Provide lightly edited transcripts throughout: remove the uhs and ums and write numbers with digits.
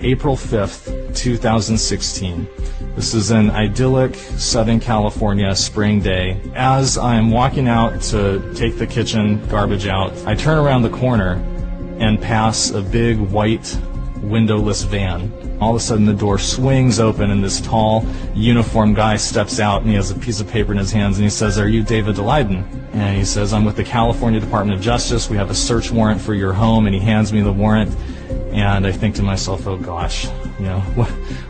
April 5th, 2016. This is an idyllic Southern California spring day. As I'm walking out to take the kitchen garbage out, I turn around the corner and pass a big white windowless van. All of a sudden the door swings open and this tall uniformed guy steps out, and he has a piece of paper in his hands, and he says, "Are you David Daleiden?" And he says, "I'm with the California Department of Justice. We have a search warrant for your home." And he hands me the warrant, and I think to myself, oh gosh,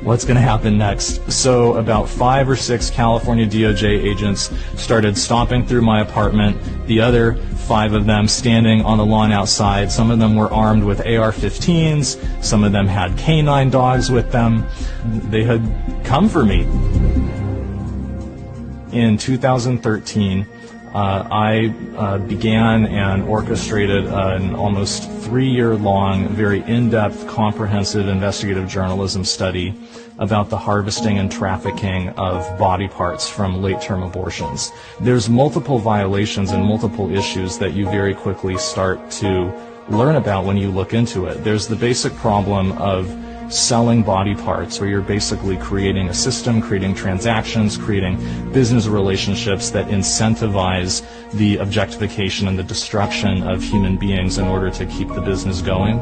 what's going to happen next? So about 5 or 6 California DOJ agents started stomping through my apartment, the other 5 of them standing on the lawn outside. Some of them were armed with AR-15s, some of them had canine dogs with them. They had come for me. In 2013, I began and orchestrated an almost 3-year-long, very in-depth, comprehensive investigative journalism study about the harvesting and trafficking of body parts from late-term abortions. There's multiple violations and multiple issues that you very quickly start to learn about when you look into it. There's the basic problem of selling body parts, where you're basically creating a system, creating transactions, creating business relationships that incentivize the objectification and the destruction of human beings in order to keep the business going.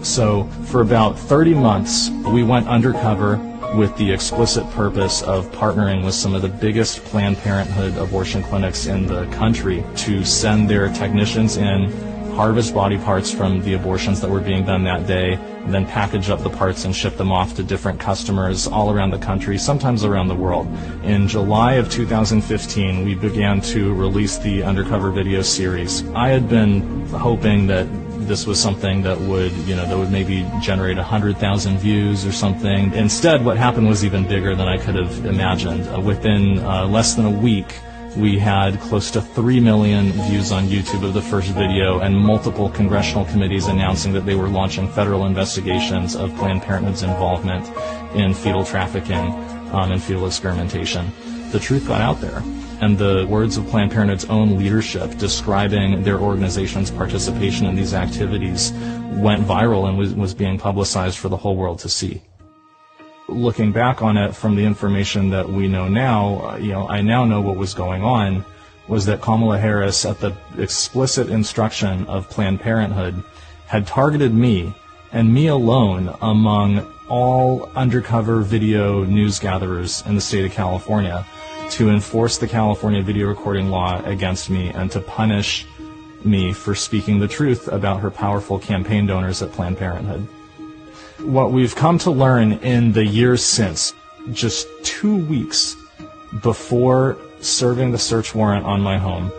So for about 30 months, we went undercover with the explicit purpose of partnering with some of the biggest Planned Parenthood abortion clinics in the country to send their technicians in, harvest body parts from the abortions that were being done that day, and then package up the parts and ship them off to different customers all around the country, sometimes around the world. In July of 2015, we began to release the Undercover video series. I had been hoping that this was something that would, that would maybe generate 100,000 views or something. Instead, what happened was even bigger than I could have imagined. Within less than a week, we had close to 3 million views on YouTube of the first video, and multiple congressional committees announcing that they were launching federal investigations of Planned Parenthood's involvement in fetal trafficking and fetal experimentation. The truth got out there, and the words of Planned Parenthood's own leadership describing their organization's participation in these activities went viral and was being publicized for the whole world to see. Looking back on it from the information that we know now, I now know what was going on was that Kamala Harris, at the explicit instruction of Planned Parenthood, had targeted me, and me alone, among all undercover video news gatherers in the state of California, to enforce the California video recording law against me and to punish me for speaking the truth about her powerful campaign donors at Planned Parenthood. What we've come to learn in the years since, just 2 weeks before serving the search warrant on my home,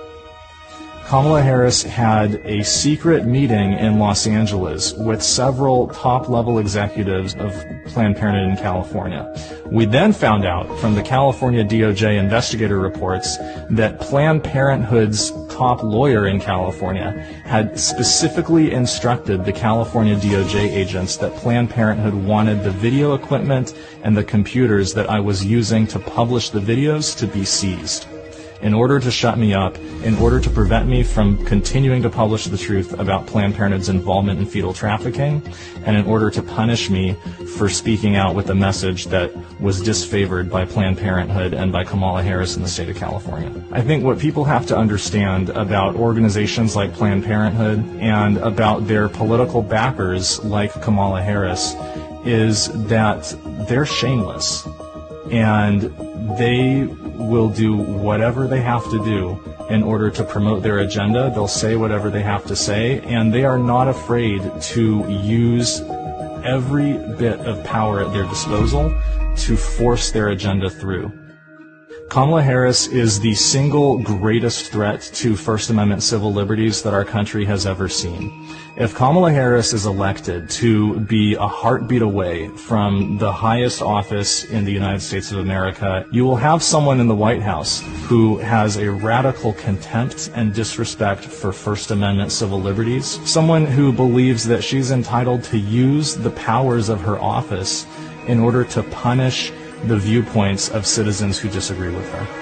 Kamala Harris had a secret meeting in Los Angeles with several top-level executives of Planned Parenthood in California. We then found out from the California DOJ investigator reports that Planned Parenthood's top lawyer in California had specifically instructed the California DOJ agents that Planned Parenthood wanted the video equipment and the computers that I was using to publish the videos to be seized, in order to shut me up, in order to prevent me from continuing to publish the truth about Planned Parenthood's involvement in fetal trafficking, and in order to punish me for speaking out with a message that was disfavored by Planned Parenthood and by Kamala Harris in the state of California. I think what people have to understand about organizations like Planned Parenthood and about their political backers like Kamala Harris is that they're shameless, and they will do whatever they have to do in order to promote their agenda. They'll say whatever they have to say, and they are not afraid to use every bit of power at their disposal to force their agenda through. Kamala Harris is the single greatest threat to First Amendment civil liberties that our country has ever seen. If Kamala Harris is elected to be a heartbeat away from the highest office in the United States of America, you will have someone in the White House who has a radical contempt and disrespect for First Amendment civil liberties, someone who believes that she's entitled to use the powers of her office in order to punish the viewpoints of citizens who disagree with her.